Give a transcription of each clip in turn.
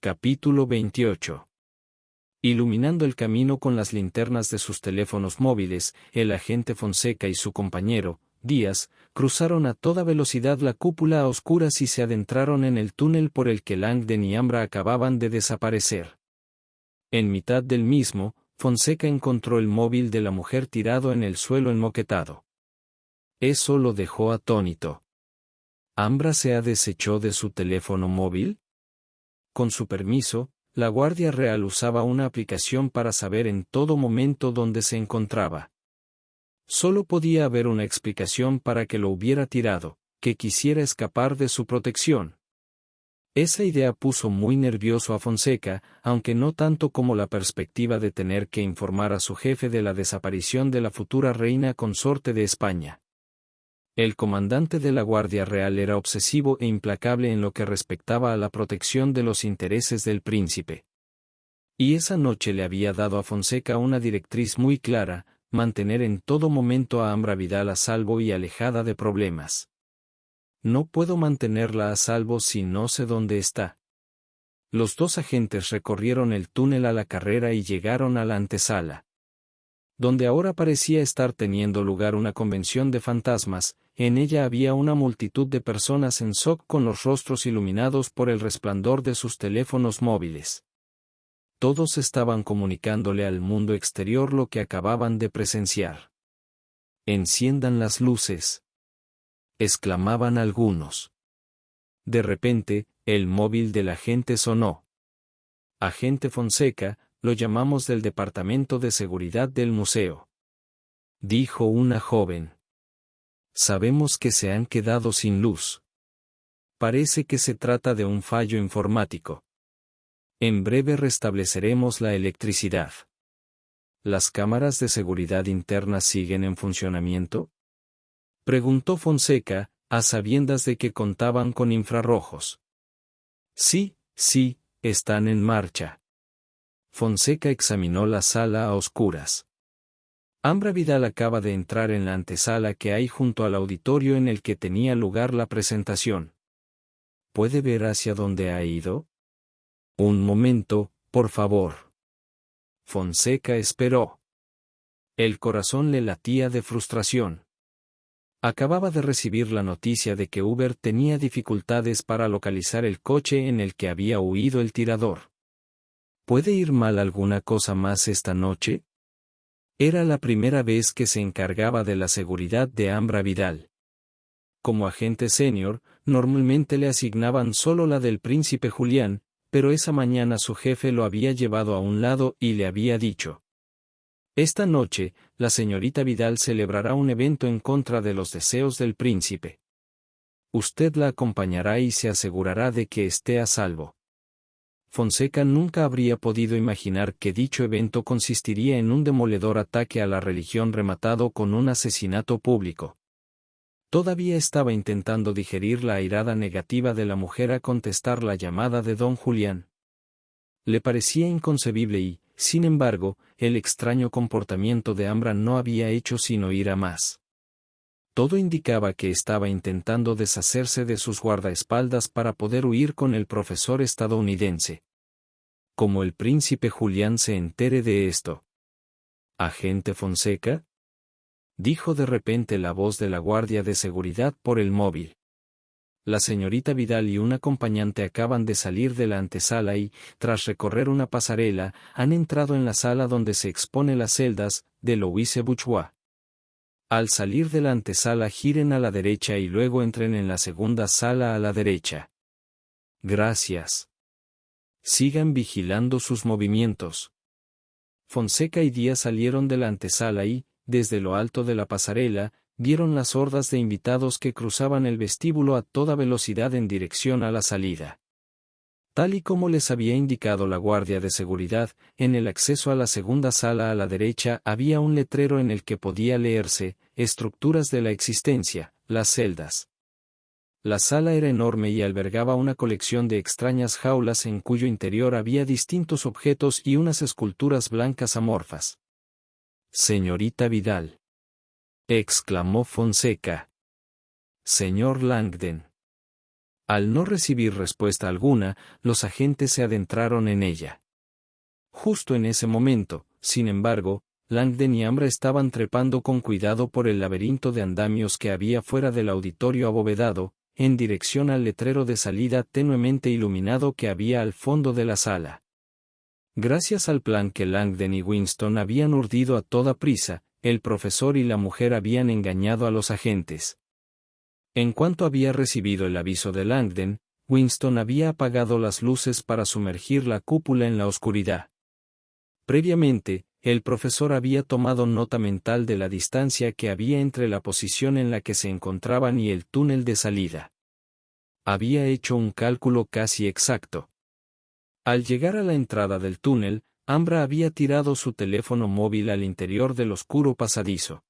Capítulo 28. Iluminando el camino con las linternas de sus teléfonos móviles, el agente Fonseca y su compañero, Díaz, cruzaron a toda velocidad la cúpula a oscuras y se adentraron en el túnel por el que Langdon y Ambra acababan de desaparecer. En mitad del mismo, Fonseca encontró el móvil de la mujer tirado en el suelo enmoquetado. Eso lo dejó atónito. ¿Ambra se ha deshecho de su teléfono móvil? Con su permiso, la Guardia Real usaba una aplicación para saber en todo momento dónde se encontraba. Solo podía haber una explicación para que lo hubiera tirado, que quisiera escapar de su protección. Esa idea puso muy nervioso a Fonseca, aunque no tanto como la perspectiva de tener que informar a su jefe de la desaparición de la futura reina consorte de España. El comandante de la Guardia Real era obsesivo e implacable en lo que respectaba a la protección de los intereses del príncipe. Y esa noche le había dado a Fonseca una directriz muy clara: mantener en todo momento a Ambra Vidal a salvo y alejada de problemas. No puedo mantenerla a salvo si no sé dónde está. Los dos agentes recorrieron el túnel a la carrera y llegaron a la antesala, donde ahora parecía estar teniendo lugar una convención de fantasmas. En ella había una multitud de personas en shock con los rostros iluminados por el resplandor de sus teléfonos móviles. Todos estaban comunicándole al mundo exterior lo que acababan de presenciar. «Enciendan las luces», exclamaban algunos. De repente, el móvil del agente sonó. «Agente Fonseca, lo llamamos del Departamento de Seguridad del museo», dijo una joven. «Sabemos que se han quedado sin luz. Parece que se trata de un fallo informático. En breve restableceremos la electricidad». ¿Las cámaras de seguridad interna siguen en funcionamiento?, preguntó Fonseca, a sabiendas de que contaban con infrarrojos. Sí, están en marcha. Fonseca examinó la sala a oscuras. Ambra Vidal acaba de entrar en la antesala que hay junto al auditorio en el que tenía lugar la presentación. ¿Puede ver hacia dónde ha ido? Un momento, por favor. Fonseca esperó. El corazón le latía de frustración. Acababa de recibir la noticia de que Uber tenía dificultades para localizar el coche en el que había huido el tirador. ¿Puede ir mal alguna cosa más esta noche? Era la primera vez que se encargaba de la seguridad de Ambra Vidal. Como agente senior, normalmente le asignaban solo la del príncipe Julián, pero esa mañana su jefe lo había llevado a un lado y le había dicho: «Esta noche, la señorita Vidal celebrará un evento en contra de los deseos del príncipe. Usted la acompañará y se asegurará de que esté a salvo». Fonseca nunca habría podido imaginar que dicho evento consistiría en un demoledor ataque a la religión rematado con un asesinato público. Todavía estaba intentando digerir la airada negativa de la mujer a contestar la llamada de don Julián. Le parecía inconcebible y, sin embargo, el extraño comportamiento de Ambra no había hecho sino ir a más. Todo indicaba que estaba intentando deshacerse de sus guardaespaldas para poder huir con el profesor estadounidense. Como el príncipe Julián se entere de esto. «¿Agente Fonseca?», dijo de repente la voz de la guardia de seguridad por el móvil. La señorita Vidal y un acompañante acaban de salir de la antesala y, tras recorrer una pasarela, han entrado en la sala donde se expone las celdas de Louise Bourgeois. Al salir de la antesala giren a la derecha y luego entren en la segunda sala a la derecha. Gracias. Sigan vigilando sus movimientos. Fonseca y Díaz salieron de la antesala y, desde lo alto de la pasarela, vieron las hordas de invitados que cruzaban el vestíbulo a toda velocidad en dirección a la salida. Tal y como les había indicado la guardia de seguridad, en el acceso a la segunda sala a la derecha había un letrero en el que podía leerse: «Estructuras de la existencia, las celdas». La sala era enorme y albergaba una colección de extrañas jaulas en cuyo interior había distintos objetos y unas esculturas blancas amorfas. «Señorita Vidal», exclamó Fonseca. «Señor Langdon». Al no recibir respuesta alguna, los agentes se adentraron en ella. Justo en ese momento, sin embargo, Langdon y Ambra estaban trepando con cuidado por el laberinto de andamios que había fuera del auditorio abovedado, en dirección al letrero de salida tenuemente iluminado que había al fondo de la sala. Gracias al plan que Langdon y Winston habían urdido a toda prisa, el profesor y la mujer habían engañado a los agentes. En cuanto había recibido el aviso de Langdon, Winston había apagado las luces para sumergir la cúpula en la oscuridad. Previamente, el profesor había tomado nota mental de la distancia que había entre la posición en la que se encontraban y el túnel de salida. Había hecho un cálculo casi exacto. Al llegar a la entrada del túnel, Ambra había tirado su teléfono móvil al interior del oscuro pasadizo.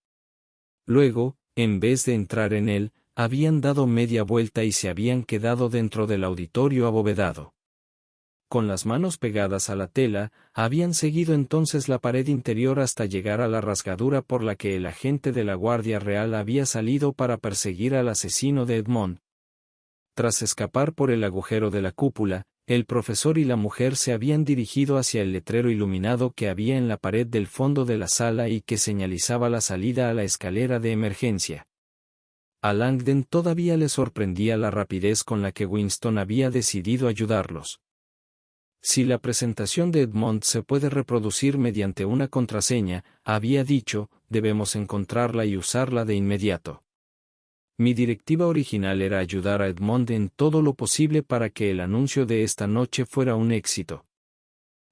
Luego, en vez de entrar en él, habían dado media vuelta y se habían quedado dentro del auditorio abovedado. Con las manos pegadas a la tela, habían seguido entonces la pared interior hasta llegar a la rasgadura por la que el agente de la Guardia Real había salido para perseguir al asesino de Edmond. Tras escapar por el agujero de la cúpula, el profesor y la mujer se habían dirigido hacia el letrero iluminado que había en la pared del fondo de la sala y que señalizaba la salida a la escalera de emergencia. A Langdon todavía le sorprendía la rapidez con la que Winston había decidido ayudarlos. Si la presentación de Edmond se puede reproducir mediante una contraseña, había dicho, debemos encontrarla y usarla de inmediato. Mi directiva original era ayudar a Edmond en todo lo posible para que el anuncio de esta noche fuera un éxito.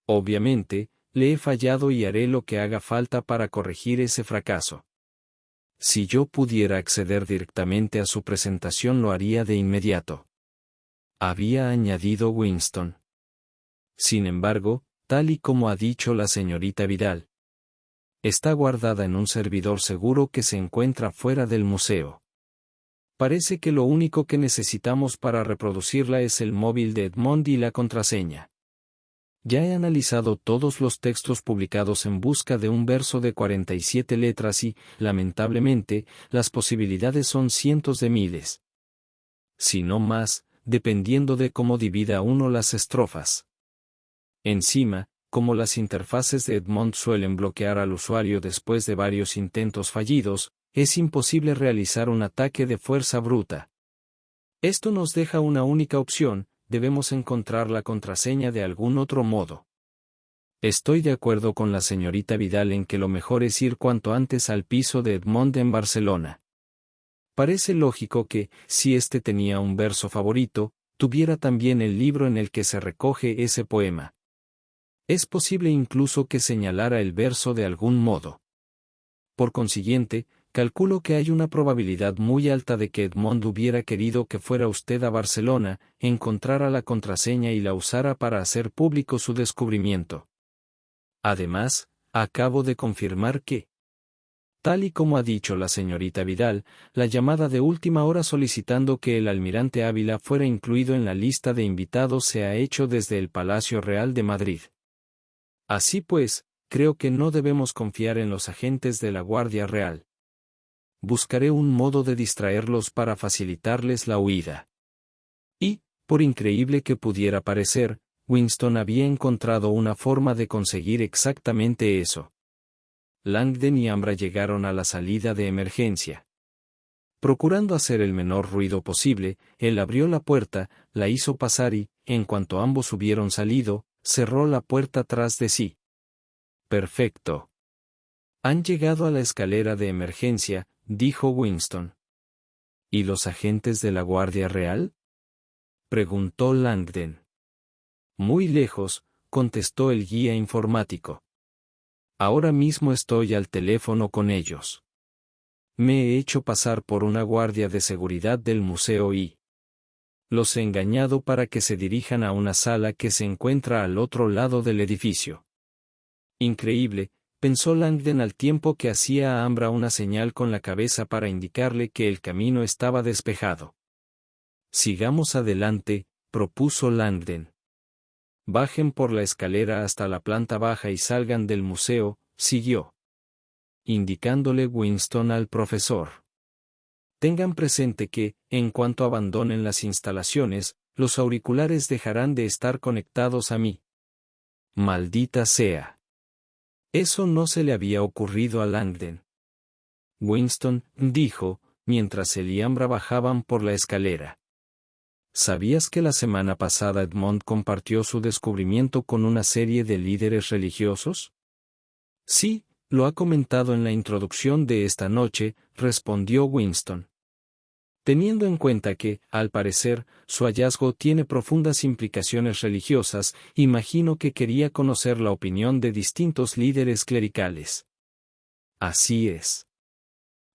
Obviamente, le he fallado y haré lo que haga falta para corregir ese fracaso. Si yo pudiera acceder directamente a su presentación lo haría de inmediato. Había añadido Winston. Sin embargo, tal y como ha dicho la señorita Vidal, está guardada en un servidor seguro que se encuentra fuera del museo. Parece que lo único que necesitamos para reproducirla es el móvil de Edmond y la contraseña. Ya he analizado todos los textos publicados en busca de un verso de 47 letras y, lamentablemente, las posibilidades son cientos de miles. Si no más, dependiendo de cómo divida uno las estrofas. Encima, como las interfaces de Edmond suelen bloquear al usuario después de varios intentos fallidos, es imposible realizar un ataque de fuerza bruta. Esto nos deja una única opción, debemos encontrar la contraseña de algún otro modo. Estoy de acuerdo con la señorita Vidal en que lo mejor es ir cuanto antes al piso de Edmond en Barcelona. Parece lógico que, si éste tenía un verso favorito, tuviera también el libro en el que se recoge ese poema. Es posible incluso que señalara el verso de algún modo. Por consiguiente, calculo que hay una probabilidad muy alta de que Edmond hubiera querido que fuera usted a Barcelona, encontrara la contraseña y la usara para hacer público su descubrimiento. Además, acabo de confirmar que, tal y como ha dicho la señorita Vidal, la llamada de última hora solicitando que el almirante Ávila fuera incluido en la lista de invitados se ha hecho desde el Palacio Real de Madrid. Así pues, creo que no debemos confiar en los agentes de la Guardia Real. Buscaré un modo de distraerlos para facilitarles la huida. Y, por increíble que pudiera parecer, Winston había encontrado una forma de conseguir exactamente eso. Langdon y Ambra llegaron a la salida de emergencia. Procurando hacer el menor ruido posible, él abrió la puerta, la hizo pasar y, en cuanto ambos hubieron salido, cerró la puerta tras de sí. Perfecto. Han llegado a la escalera de emergencia, dijo Winston. ¿Y los agentes de la Guardia Real? Preguntó Langdon. Muy lejos, contestó el guía informático. Ahora mismo estoy al teléfono con ellos. Me he hecho pasar por una guardia de seguridad del museo y los he engañado para que se dirijan a una sala que se encuentra al otro lado del edificio. Increíble, pensó Langdon al tiempo que hacía a Ambra una señal con la cabeza para indicarle que el camino estaba despejado. Sigamos adelante, propuso Langdon. Bajen por la escalera hasta la planta baja y salgan del museo, siguió. Indicándole Winston al profesor. Tengan presente que, en cuanto abandonen las instalaciones, los auriculares dejarán de estar conectados a mí. Maldita sea. Eso no se le había ocurrido a Langdon. Winston, dijo, mientras él y Ambra bajaban por la escalera. ¿Sabías que la semana pasada Edmond compartió su descubrimiento con una serie de líderes religiosos? Sí, lo ha comentado en la introducción de esta noche, respondió Winston. Teniendo en cuenta que, al parecer, su hallazgo tiene profundas implicaciones religiosas, imagino que quería conocer la opinión de distintos líderes clericales. Así es.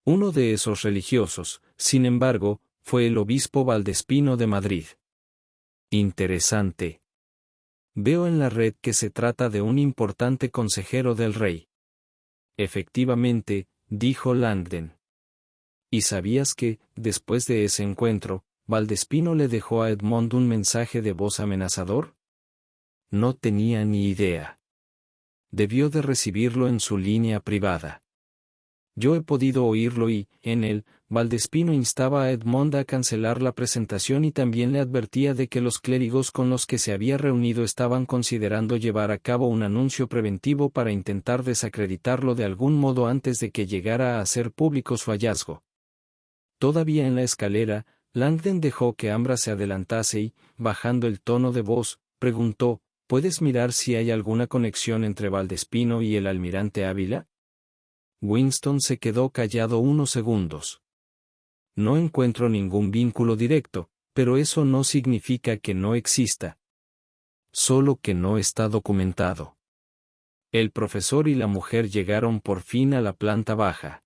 Uno de esos religiosos, sin embargo, fue el obispo Valdespino de Madrid. Interesante. Veo en la red que se trata de un importante consejero del rey. Efectivamente, dijo Langdon. ¿Y sabías que, después de ese encuentro, Valdespino le dejó a Edmond un mensaje de voz amenazador? No tenía ni idea. Debió de recibirlo en su línea privada. Yo he podido oírlo y, en él, Valdespino instaba a Edmond a cancelar la presentación y también le advertía de que los clérigos con los que se había reunido estaban considerando llevar a cabo un anuncio preventivo para intentar desacreditarlo de algún modo antes de que llegara a hacer público su hallazgo. Todavía en la escalera, Langdon dejó que Ambra se adelantase y, bajando el tono de voz, preguntó, ¿puedes mirar si hay alguna conexión entre Valdespino y el almirante Ávila? Winston se quedó callado unos segundos. No encuentro ningún vínculo directo, pero eso no significa que no exista. Solo que no está documentado. El profesor y la mujer llegaron por fin a la planta baja.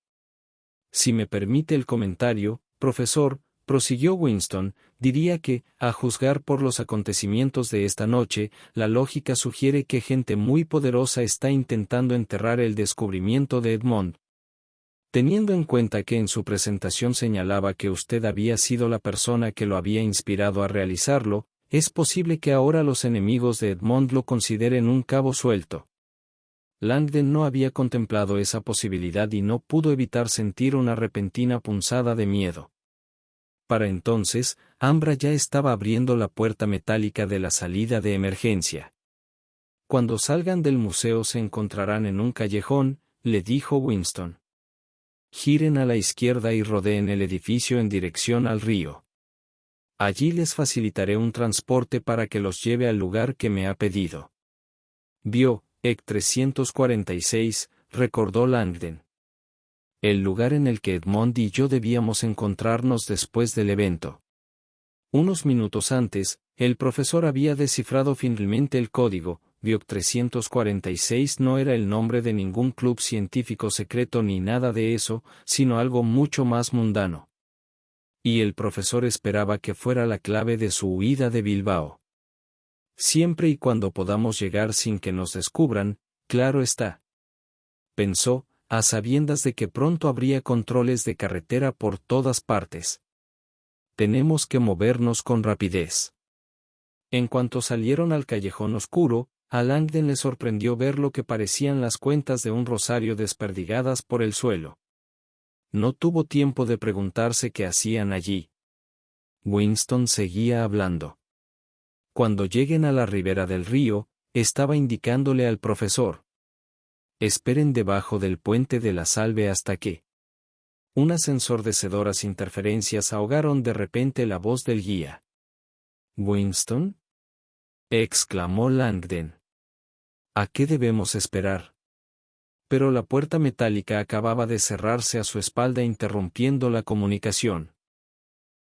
Si me permite el comentario, profesor, prosiguió Winston, diría que, a juzgar por los acontecimientos de esta noche, la lógica sugiere que gente muy poderosa está intentando enterrar el descubrimiento de Edmond. Teniendo en cuenta que en su presentación señalaba que usted había sido la persona que lo había inspirado a realizarlo, es posible que ahora los enemigos de Edmond lo consideren un cabo suelto. Langdon no había contemplado esa posibilidad y no pudo evitar sentir una repentina punzada de miedo. Para entonces, Ambra ya estaba abriendo la puerta metálica de la salida de emergencia. Cuando salgan del museo se encontrarán en un callejón, le dijo Winston. Giren a la izquierda y rodeen el edificio en dirección al río. Allí les facilitaré un transporte para que los lleve al lugar que me ha pedido. Vio, EC 346, recordó Langdon. El lugar en el que Edmond y yo debíamos encontrarnos después del evento. Unos minutos antes, el profesor había descifrado finalmente el código. VIOC 346 no era el nombre de ningún club científico secreto ni nada de eso, sino algo mucho más mundano. Y el profesor esperaba que fuera la clave de su huida de Bilbao. Siempre y cuando podamos llegar sin que nos descubran, claro está. Pensó, a sabiendas de que pronto habría controles de carretera por todas partes. Tenemos que movernos con rapidez. En cuanto salieron al callejón oscuro, a Langdon le sorprendió ver lo que parecían las cuentas de un rosario desperdigadas por el suelo. No tuvo tiempo de preguntarse qué hacían allí. Winston seguía hablando. Cuando lleguen a la ribera del río, estaba indicándole al profesor. Esperen debajo del puente de la Salve hasta que. Unas ensordecedoras interferencias ahogaron de repente la voz del guía. ¿Winston? Exclamó Langdon. ¿A qué debemos esperar? Pero la puerta metálica acababa de cerrarse a su espalda interrumpiendo la comunicación.